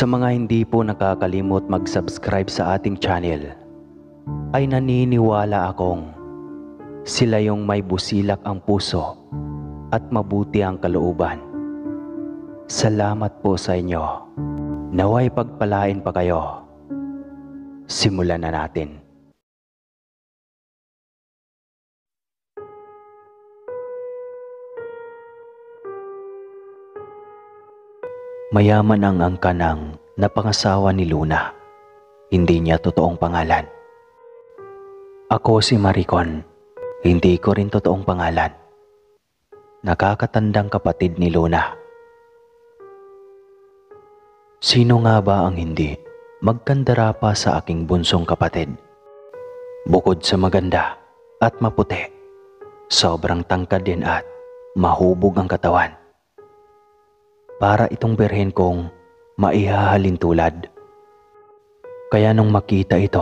Sa mga hindi po nakakalimot mag-subscribe sa ating channel, ay naniniwala akong sila yung may busilak ang puso at mabuti ang kalooban. Salamat po sa inyo. Naway pagpalain pa kayo. Simulan na natin. Mayaman ang angka ng napangasawa ni Luna. Hindi niya totoong pangalan. Ako si Maricon. Hindi ko rin totoong pangalan. Nakakatandang kapatid ni Luna. Sino nga ba ang hindi magkandara pa sa aking bunsong kapatid? Bukod sa maganda at maputi, sobrang tangkad din at mahubog ang katawan. Para itong birhen kong maihahalin tulad. Kaya nung makita ito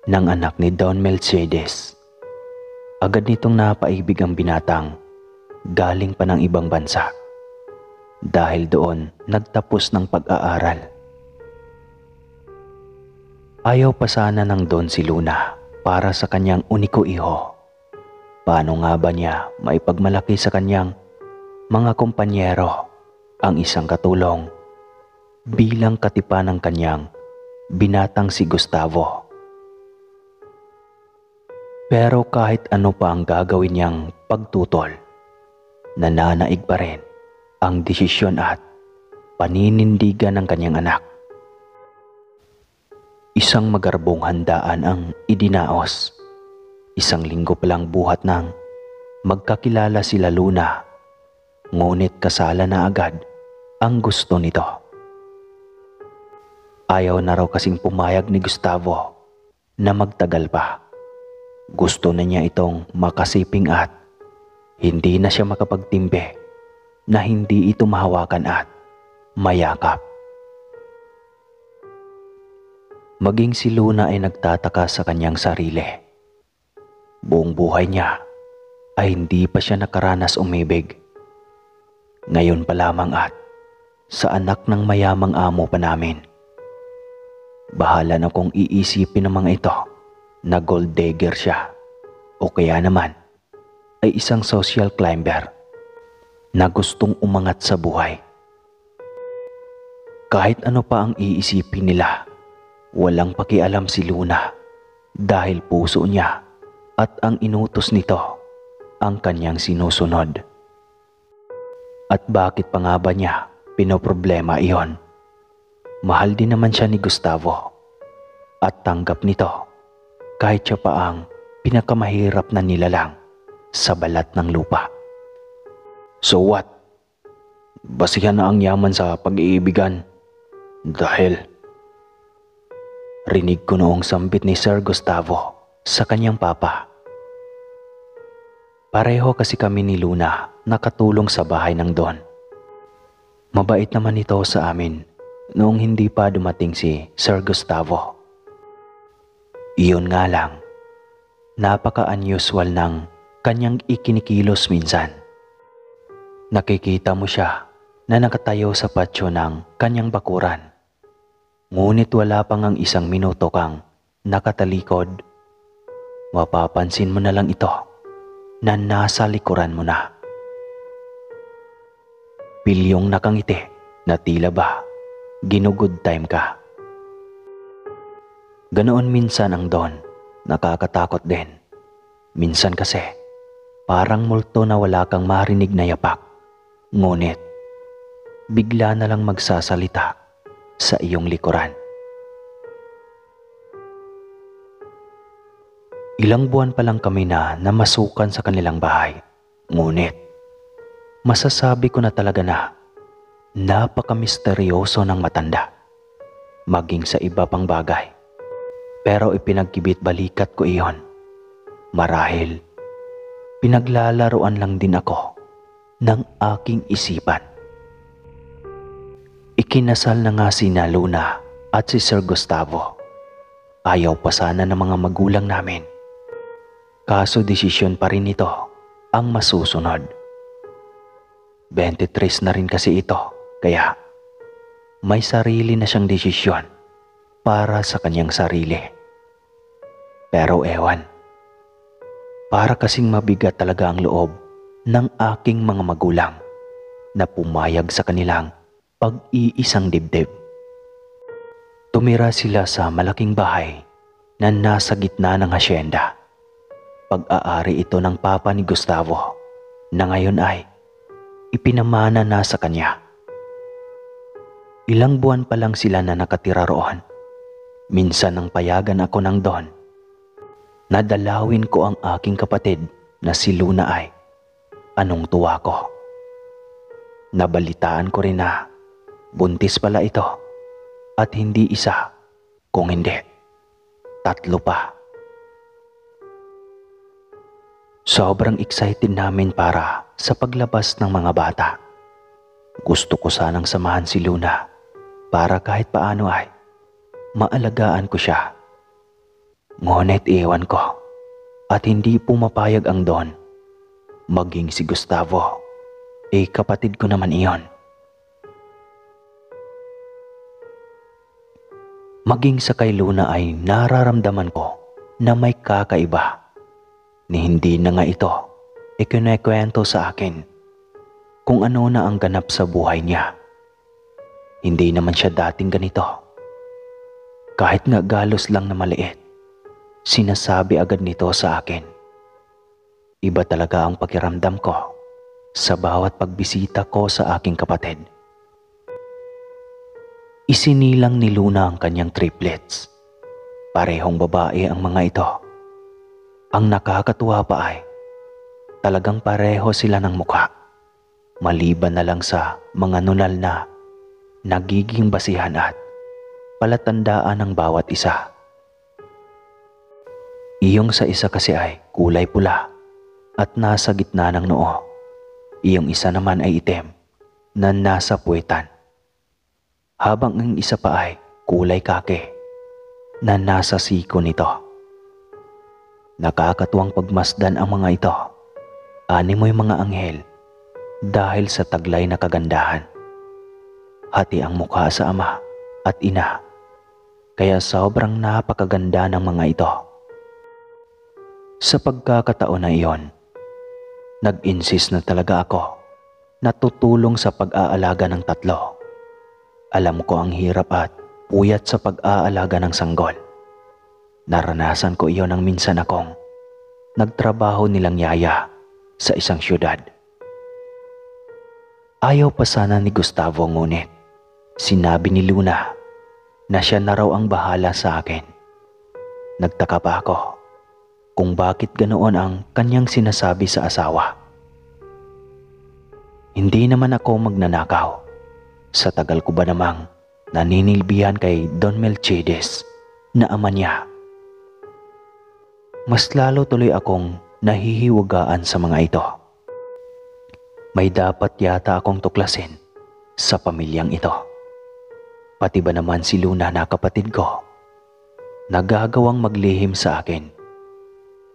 ng anak ni Don Mercedes, agad nitong napaibig ang binatang galing pa ng ibang bansa. Dahil doon nagtapos ng pag-aaral. Ayaw pa sana ng Don si Luna para sa kanyang uniko iho. Paano nga ba niya maipagmalaki sa kanyang mga kompanyero ang isang katulong bilang katipan ng kanyang binatang si Gustavo? Pero kahit ano pa ang gagawin niyang pagtutol, nananaig pa rin ang desisyon at paninindigan ng kanyang anak. Isang magarbong handaan ang idinaos. Isang linggo palang buhat nang magkakilala sila Luna, ngunit kasala na agad ang gusto nito. Ayaw na raw kasing pumayag ni Gustavo na magtagal pa. Gusto na niya itong makasiping at hindi na siya makapagtimbe na hindi ito mahawakan at mayakap. Maging si Luna ay nagtataka sa kanyang sarili. Buong buhay niya ay hindi pa siya nakaranas umibig. Ngayon pa lamang at sa anak ng mayamang amo pa namin. Bahala na kung iisipin ng mga ito na gold digger siya o kaya naman ay isang social climber na gustong umangat sa buhay. Kahit ano pa ang iisipin nila, walang pakialam si Luna dahil puso niya at ang inutos nito ang kanyang sinusunod. At bakit pa nga ba niya pinoproblema iyon? Mahal din naman siya ni Gustavo at tanggap nito kahit siya pa ang pinakamahirap na nilalang sa balat ng lupa. So what? Basihan na ang yaman sa pag-iibigan dahil rinig ko noong sambit ni Sir Gustavo sa kanyang papa. Pareho kasi kami ni Luna nakatulong sa bahay ng Don. Mabait naman ito sa amin noong hindi pa dumating si Sir Gustavo. Iyon nga lang, napaka-unusual ng kanyang ikinikilos minsan. Nakikita mo siya na nakatayo sa patio ng kanyang bakuran. Ngunit wala pang ang isang minuto kang nakatalikod. Mapapansin mo na lang ito na nasa likuran mo na. Pilyong nakangiti na tila ba ginugood time ka. Ganoon minsan ang Don, nakakatakot din. Minsan kasi parang multo na wala kang marinig na yapak. Ngunit bigla na lang magsasalita sa iyong likuran. Ilang buwan pa lang kami na namasukan sa kanilang bahay. Ngunit masasabi ko na talaga na napaka-misteryoso ng matanda. Maging sa iba pang bagay. Pero ipinagkibit balikat ko iyon. Marahil pinaglalaruan lang din ako ng aking isipan. Ikinasal na nga sina Luna at si Sir Gustavo. Ayaw pa sana ng mga magulang namin. Kaso desisyon pa rin ito ang masusunod. 23 na rin kasi ito, kaya May sarili na siyang desisyon para sa kanyang sarili. Pero ewan, para kasing mabigat talaga ang loob ng aking mga magulang na pumayag sa kanilang pag-iisang dibdib. Tumira sila sa malaking bahay na nasa gitna ng hasyenda. Pag-aari ito ng papa ni Gustavo na ngayon ay ipinamana na sa kanya. Ilang buwan pa lang sila na nakatira roon. Minsan nang payagan ako ng doon, nadalawin ko ang aking kapatid na si Luna ay anong tuwa ko. Nabalitaan ko rin na buntis pala ito at hindi isa, kung hindi, 3 pa. Sobrang excited namin para sa paglabas ng mga bata. Gusto ko sanang samahan si Luna para kahit paano ay maalagaan ko siya. Ngunit iwan ko at hindi pumapayag ang Don. Maging si Gustavo, kapatid ko naman iyon. Maging sa kay Luna ay nararamdaman ko na may kakaiba. Ni hindi na nga ito ikinekwento sa akin kung ano na ang ganap sa buhay niya. Hindi naman siya dating ganito. Kahit nga galos lang na maliit, sinasabi agad nito sa akin. Iba talaga ang pakiramdam ko sa bawat pagbisita ko sa aking kapatid. Isinilang ni Luna ang kanyang triplets. Parehong babae ang mga ito. Ang nakakatuwa pa ay talagang pareho sila ng mukha. Maliban na lang sa mga nunal na nagiging basihan at palatandaan ng bawat isa. Iyong sa isa kasi ay kulay pula at nasa gitna ng noo. Iyong isa naman ay itim na nasa puwetan. Habang ang isa pa ay kulay kake na nasa siko nito. Nakakatuwang pagmasdan ang mga ito. Animoy mga anghel dahil sa taglay na kagandahan. Hati ang mukha sa ama at ina, kaya sobrang napakaganda ng mga ito. Sa pagkakataon na iyon, nag-insist na talaga ako na tutulong sa pag-aalaga ng 3. Alam ko ang hirap at puyat sa pag-aalaga ng sanggol. Naranasan ko iyon nang minsan akong nagtrabaho nilang yaya sa isang syudad. Ayaw pa sana ni Gustavo ngunit sinabi ni Luna na siya na raw ang bahala sa akin. Nagtaka pa ako kung bakit ganoon ang kanyang sinasabi sa asawa. Hindi naman ako magnanakaw. Sa tagal ko ba namang naninilbihan kay Don Melchides na ama niya. Mas lalo tuloy akong nahihiwagaan sa mga ito. May dapat yata akong tuklasin sa pamilyang ito. Pati ba naman si Luna na kapatid ko, nagagawang maglihim sa akin.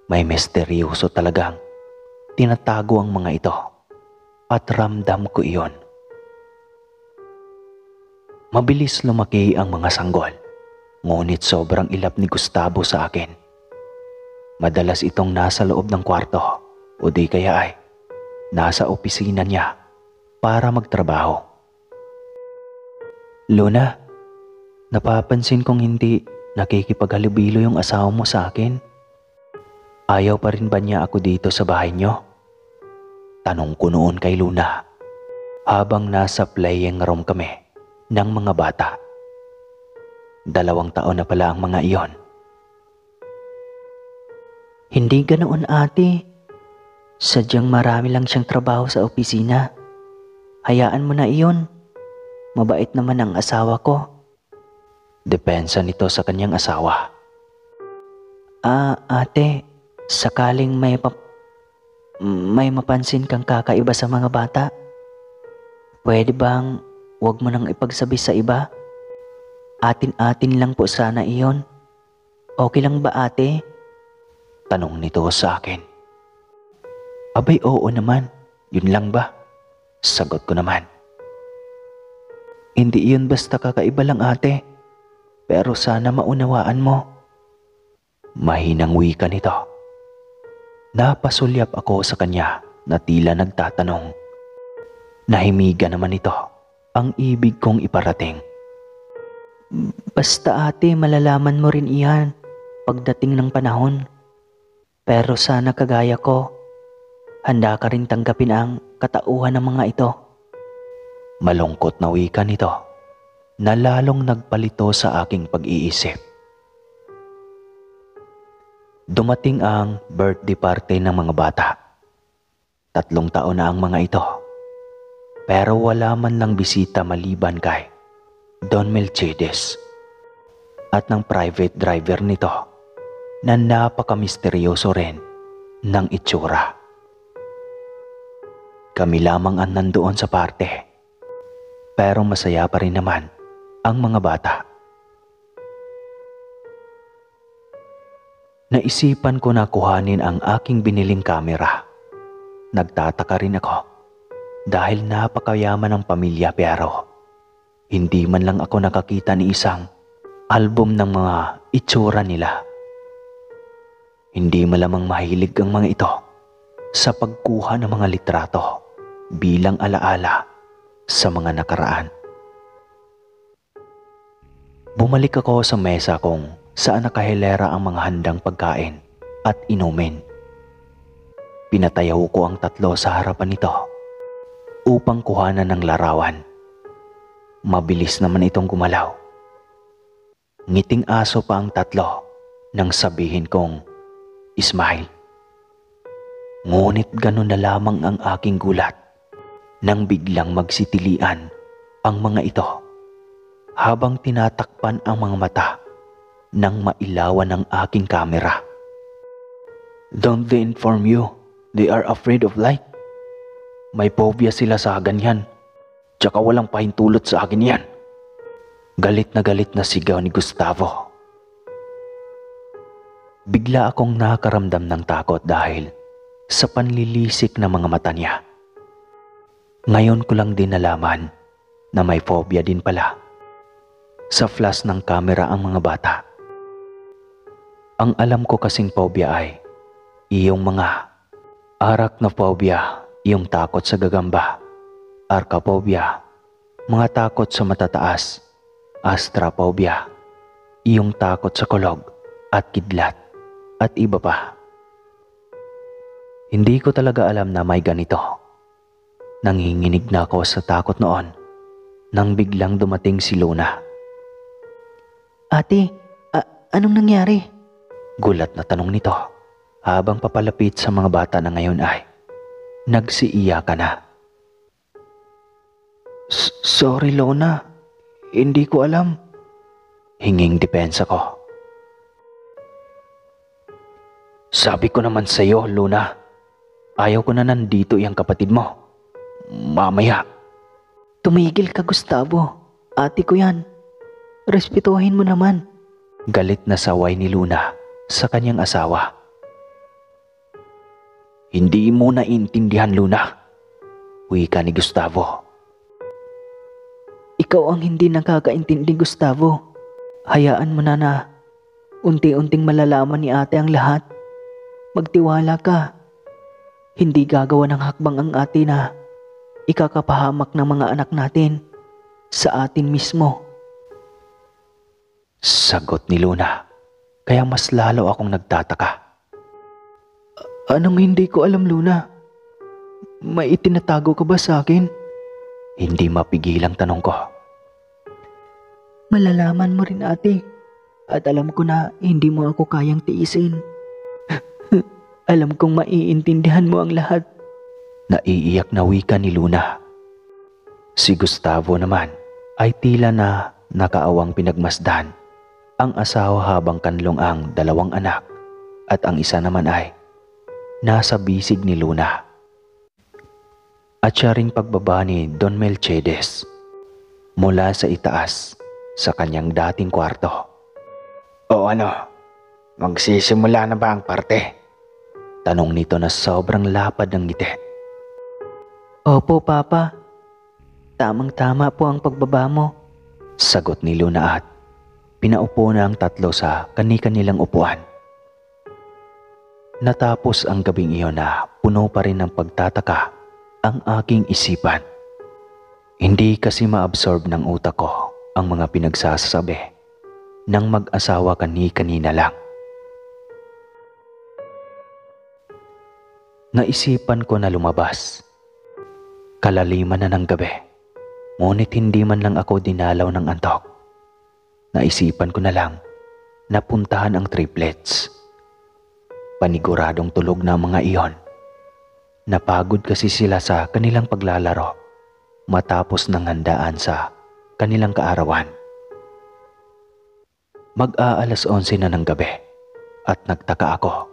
May misteryoso talagang tinatago ang mga ito at ramdam ko iyon. Mabilis lumaki ang mga sanggol, ngunit sobrang ilap ni Gustavo sa akin. Madalas itong nasa loob ng kwarto o di kaya ay nasa opisina niya para magtrabaho. Luna, napapansin kong hindi nakikipaghalubilo yung asawa mo sa akin. Ayaw pa rin ba niya ako dito sa bahay niyo? Tanong ko noon kay Luna habang nasa playing room kami ng mga bata. 2 taon na pala ang mga iyon. Hindi ganoon ate. Sadyang marami lang siyang trabaho sa opisina. Hayaan mo na iyon. Mabait naman ang asawa ko. Depensa nito sa kanyang asawa. Ate, sakaling may mapansin kang kakaiba sa mga bata, pwede bang huwag mo nang ipagsabi sa iba? Atin-atin lang po sana iyon. Okay lang ba ate? Tanong nito sa akin. Abay oo naman, yun lang ba? Sagot ko naman. Hindi iyon basta kakaiba lang ate, pero sana maunawaan mo. Mahinang wika nito. Napasulyap ako sa kanya na tila nagtatanong. Nahimiga naman ito ang ibig kong iparating. Basta ate, malalaman mo rin iyan pagdating ng panahon. Pero sana kagaya ko, handa ka rin tanggapin ang katauhan ng mga ito. Malungkot na wika nito na lalong nagpalito sa aking pag-iisip. Dumating ang birthday party ng mga bata. 3 taon na ang mga ito. Pero wala man lang bisita maliban kay Don Melchades at ng private driver nito na napaka-misteryoso rin ng itsura. Kami lamang ang nandoon sa parte, pero masaya pa rin naman ang mga bata. Naisipan ko na kuhanin ang aking biniling kamera. Nagtataka rin ako dahil napakayaman ng pamilya pero hindi man lang ako nakakita ni isang album ng mga itsura nila. Hindi malamang mahilig ang mga ito sa pagkuha ng mga litrato bilang alaala sa mga nakaraan. Bumalik ako sa mesa kung saan nakahilera ang mga handang pagkain at inumin. Pinatayaw ko ang 3 sa harapan nito upang kuhanan ng larawan. Mabilis naman itong gumalaw. Ngiting aso pa ang 3 nang sabihin kong, "Smile." Ngunit ganun na lamang ang aking gulat nang biglang magsitilian ang mga ito habang tinatakpan ang mga mata nang mailawan ng aking kamera. "Don't they inform you they are afraid of light? May phobia sila sa ganyan. Tsaka walang pahintulot sa akin yan." Galit na sigaw ni Gustavo. Bigla akong nakaramdam ng takot dahil sa panlilisik ng mga mata niya. Ngayon ko lang din nalaman na may phobia din pala sa flash ng kamera ang mga bata. Ang alam ko kasing phobia ay iyong mga arachnophobia, iyong takot sa gagamba, archaphobia, mga takot sa matataas, astraphobia, iyong takot sa kulog at kidlat, at iba pa. Hindi ko talaga alam na may ganito. Nanginginig na ako sa takot noon nang biglang dumating si Luna. "Ate, anong nangyari?" Gulat na tanong nito habang papalapit sa mga bata na ngayon ay nagsiiyakan na. Sorry Luna, hindi ko alam." Hinging depensa ko. "Sabi ko naman sa'yo, Luna, ayaw ko na nandito yung kapatid mo. Mamaya." "Tumigil ka, Gustavo. Ate ko yan. Respetuhin mo naman." Galit na saway ni Luna sa kanyang asawa. "Hindi mo naiintindihan, Luna," wika ni Gustavo. "Ikaw ang hindi nakakaintindi, Gustavo. Hayaan mo na unti-unting malalaman ni ate ang lahat. Magtiwala ka. Hindi gagawa ng hakbang ang ate na ikakapahamak ng mga anak natin sa atin mismo." Sagot ni Luna, kaya mas lalo akong nagtataka. "Anong hindi ko alam, Luna? May itinatago ka ba sa akin?" Hindi mapigilang tanong ko. "Malalaman mo rin ate, at alam ko na hindi mo ako kayang tiisin. Alam kong maiintindihan mo ang lahat." Naiiyak na wika ni Luna. Si Gustavo naman ay tila na nakaawang pinagmasdan ang asawa habang kanlong ang 2 anak at ang isa naman ay nasa bisig ni Luna. At siya ring pagbaba ni Don Melchades mula sa itaas sa kanyang dating kwarto. "O ano, magsisimula na ba ang parte?" Tanong nito na sobrang lapad ng ngiti. "Opo, Papa." Tamang-tama po ang pagbaba mo, sagot ni Luna at pinaupo na ang tatlo sa kani-kanilang upuan. Natapos ang gabing iyon na puno pa rin ng pagtataka ang aking isipan. Hindi kasi ma-absorb ng utak ko ang mga pinagsasabi ng mag-asawa kani-kanina lang. Naisipan ko na lumabas. Kalaliman na ng gabi, ngunit hindi man lang ako dinalaw ng antok. Naisipan ko na lang na puntahan ang triplets. Paniguradong tulog na ang mga iyon. Napagod kasi sila sa kanilang paglalaro matapos ng handaan sa kanilang kaarawan. Mag-aalas 11 na ng gabi at nagtaka ako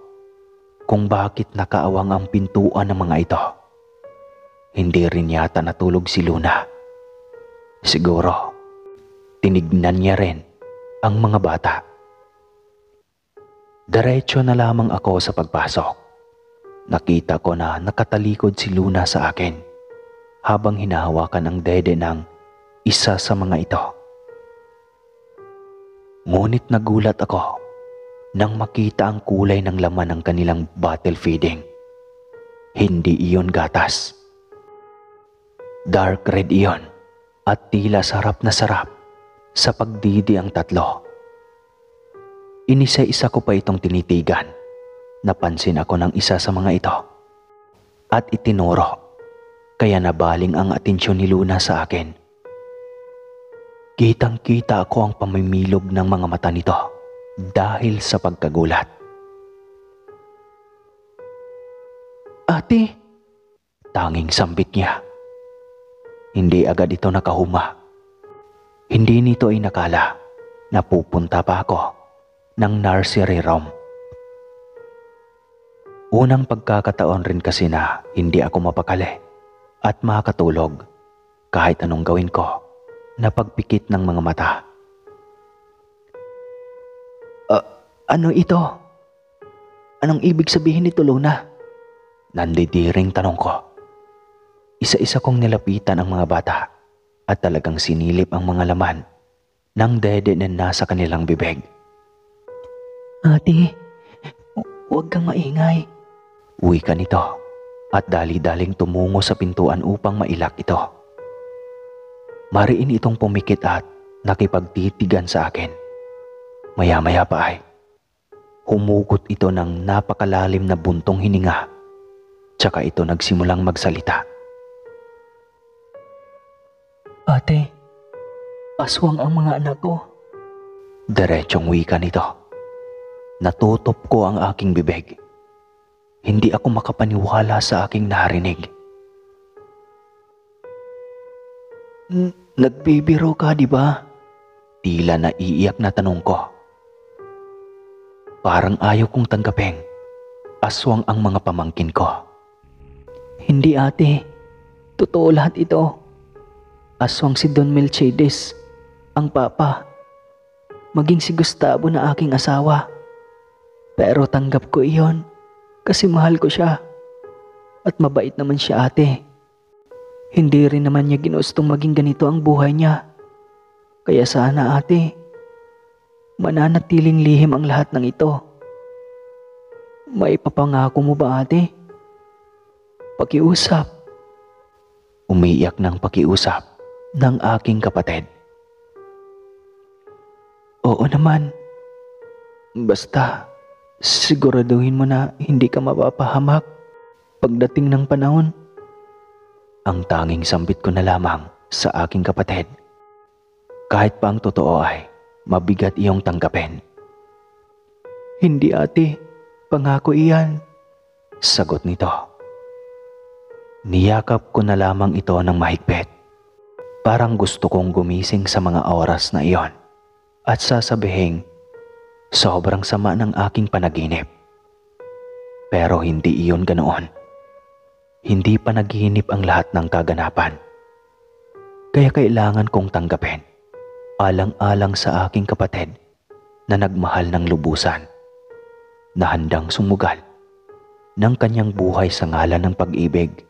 kung bakit nakaawang ang pintuan ng mga ito. Hindi rin yata natulog si Luna. Siguro, tinignan niya rin ang mga bata. Diretso na lamang ako sa pagpasok. Nakita ko na nakatalikod si Luna sa akin habang hinahawakan ang dede ng isa sa mga ito. Ngunit nagulat ako nang makita ang kulay ng laman ng kanilang bottle feeding. Hindi iyon gatas. Dark red iyon at tila sarap na sarap sa pagdidi ang tatlo. Inisa-isa ko pa itong tinitigan. Napansin ako ng isa sa mga ito at itinuro, kaya nabaling ang atensyon ni Luna sa akin. Kitang-kita ako ang pamimilog ng mga mata nito dahil sa pagkagulat. "Ate!" Tanging sambit niya. Hindi agad ito nakahuma. Hindi nito inakala na pupunta pa ako ng nursery room. Unang pagkakataon rin kasi na hindi ako mapakali at makatulog kahit anong gawin ko na pagpikit ng mga mata. Ano ito? Anong ibig sabihin nito, Luna? Nandidiring tanong ko. Isa-isa kong nilapitan ang mga bata at talagang sinilip ang mga laman ng dede na nasa kanilang bibig. "Ate, huwag kang maingay," wika nito at dali-daling tumungo sa pintuan upang mailak ito. Mariin itong pumikit at nakipagtitigan sa akin. Maya-maya pa ay humugot ito ng napakalalim na buntong hininga, tsaka ito nagsimulang magsalita. "Ate, aswang ang mga anak ko." Diretsong wika nito. Natutop ko ang aking bibig. Hindi ako makapaniwala sa aking narinig. "Nagbibiro ka, di ba?" Tila naiiyak na tanong ko. Parang ayaw kong tanggapin. Aswang ang mga pamangkin ko. "Hindi, ate. Totoo lahat ito. Aswang si Don Melchades, ang papa. Maging si Gustavo na aking asawa. Pero tanggap ko iyon kasi mahal ko siya. At mabait naman siya, ate. Hindi rin naman niya ginustong maging ganito ang buhay niya. Kaya sana, ate, mananatiling lihim ang lahat ng ito. Maipapangako mo ba, ate? Pakiusap." Umiiyak ng pakiusap ng aking kapatid. "Oo naman. Basta siguraduhin mo na hindi ka mapapahamak pagdating ng panahon." Ang tanging sambit ko na lamang sa aking kapatid. Kahit pa ang totoo ay mabigat iyong tanggapin. "Hindi, ate. Pangako iyan," sagot nito. Niyakap ko na lamang ito ng mahigpit. Parang gusto kong gumising sa mga oras na iyon at sasabihin, sobrang sama ng aking panaginip. Pero hindi iyon ganoon. Hindi panaginip ang lahat ng kaganapan. Kaya kailangan kong tanggapin, alang-alang sa aking kapatid na nagmahal ng lubusan, na handang sumugal ng kanyang buhay sa ngalan ng pag-ibig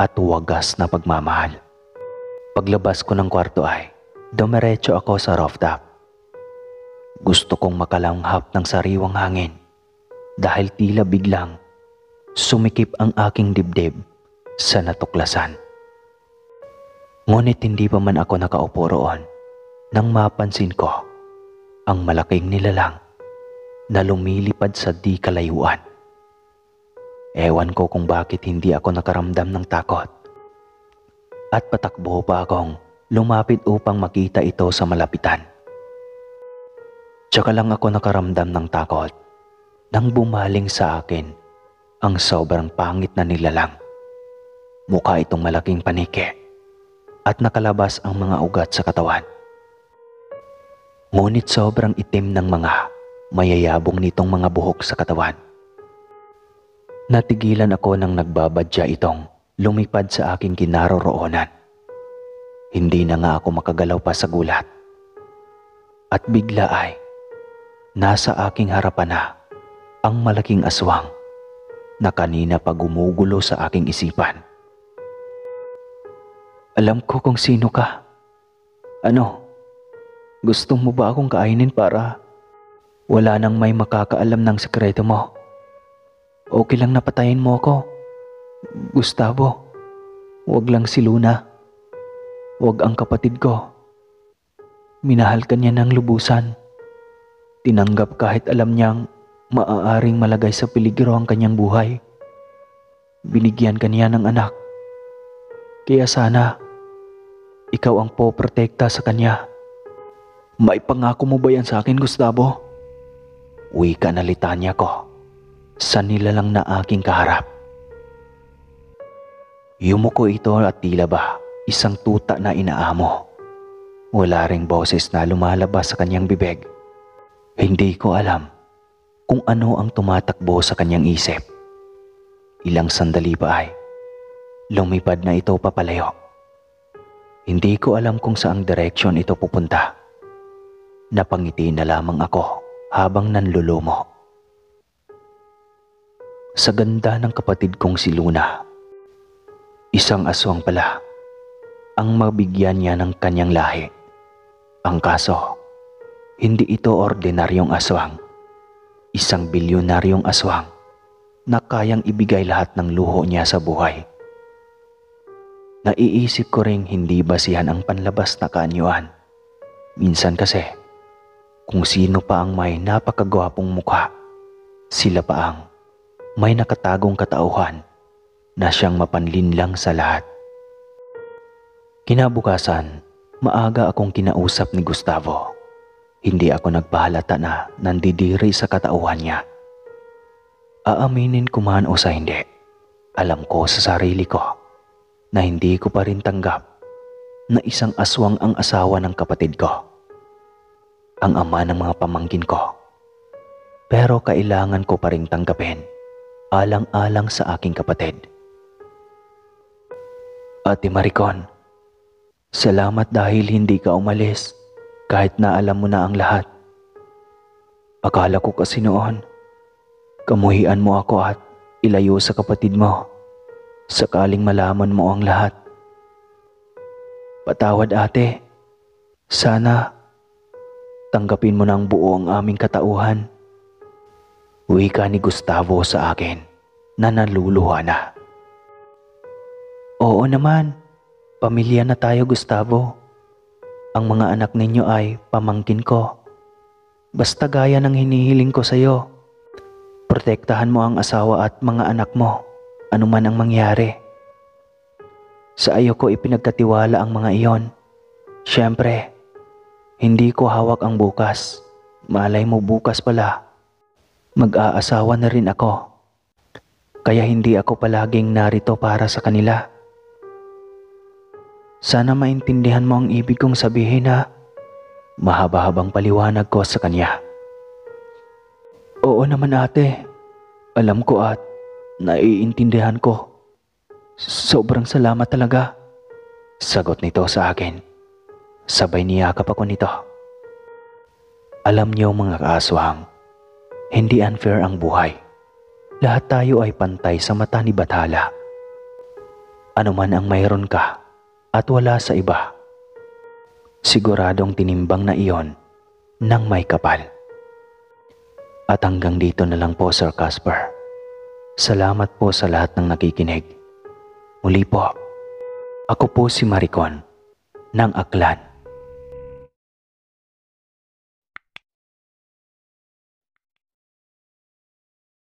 at wagas na pagmamahal. Paglabas ko ng kwarto ay dumiretso ako sa rooftop. Gusto kong makalanghap ng sariwang hangin dahil tila biglang sumikip ang aking dibdib sa natuklasan. Ngunit hindi pa man ako nakaupo roon nang mapansin ko ang malaking nilalang na lumilipad sa di kalayuan. Ewan ko kung bakit hindi ako nakaramdam ng takot. At patakbo pa akong lumapit upang makita ito sa malapitan. Tsaka lang ako nakaramdam ng takot nang bumaling sa akin ang sobrang pangit na nilalang. Mukha itong malaking panike at nakalabas ang mga ugat sa katawan. Ngunit sobrang itim ng mga mayayabong nitong mga buhok sa katawan. Natigilan ako nang nagbabadya itong lumipad sa aking kinaroroonan. Hindi na nga ako makagalaw pa sa gulat. At bigla ay nasa aking harapan na ang malaking aswang na kanina pa gumugulo sa aking isipan. Alam ko kung sino ka. Ano? Gusto mo ba akong kainin para wala nang may makakaalam ng sekreto mo? Okay lang napatayin mo ako. Gustavo, huwag lang si Luna. Huwag ang kapatid ko. Minahal ka niya ng lubusan. Tinanggap kahit alam niyang maaaring malagay sa peligro ang kanyang buhay. Binigyan ka niya ng anak. Kaya sana, ikaw ang poprotekta sa kanya. Maipangako mo ba yan sa akin, Gustavo? Wika na litanya ko sa nilalang na aking kaharap. Yumuko ito at tila ba isang tuta na inaamo. Wala ring boses na lumalabas sa kanyang bibig. Hindi ko alam kung ano ang tumatakbo sa kanyang isip. Ilang sandali pa ay lumipad na ito papalayo. Hindi ko alam kung saang direksyon ito pupunta. Napangiti na lamang ako habang nanlulumo. Sa ganda ng kapatid kong si Luna, isang aswang pala ang mabigyan niya ng kanyang lahi. Ang kaso, hindi ito ordinaryong aswang. Isang bilyonaryong aswang na kayang ibigay lahat ng luho niya sa buhay. Naiisip ko ring hindi basihan ang panlabas na kaanyuan. Minsan kasi, kung sino pa ang may napakagwapong mukha, sila pa ang may nakatagong katauhan na siyang mapanlinlang sa lahat. Kinabukasan, maaga akong kinausap ni Gustavo. Hindi ako nagpahalata na nandidiri sa katauhan niya. Aaminin ko man o sa hindi, alam ko sa sarili ko na hindi ko pa rin tanggap na isang aswang ang asawa ng kapatid ko, ang ama ng mga pamangkin ko. Pero kailangan ko pa rin tanggapin alang-alang sa aking kapatid. Ate Maricon, salamat dahil hindi ka umalis kahit na alam mo na ang lahat. Akala ko kasi noon, kamuhian mo ako at ilayo sa kapatid mo sakaling malaman mo ang lahat. Patawad ate, sana tanggapin mo ng buo ang aming katauhan. Wika ni Gustavo sa akin na naluluha na. Oo naman, pamilya na tayo Gustavo. Ang mga anak ninyo ay pamangkin ko. Basta gaya ng hinihiling ko sa iyo, protektahan mo ang asawa at mga anak mo, anuman ang mangyari. Sa iyo ko ipinagkatiwala ang mga iyon. Siyempre, hindi ko hawak ang bukas. Malay mo bukas pala, mag-aasawa na rin ako. Kaya hindi ako palaging narito para sa kanila. Sana maintindihan mo ang ibig kong sabihin na mahaba-habang paliwanag ko sa kanya. Oo naman ate, alam ko at naiintindihan ko. Sobrang salamat talaga. Sagot nito sa akin. Sabay niyakap ako nito. Alam niyo mga kaaswang, hindi unfair ang buhay. Lahat tayo ay pantay sa mata ni Bathala. Ano man ang mayroon ka, at wala sa iba. Siguradong tinimbang na iyon ng may kapal. At hanggang dito na lang po, Sir Casper. Salamat po sa lahat ng nakikinig. Muli po, ako po si Maricon ng Aklan.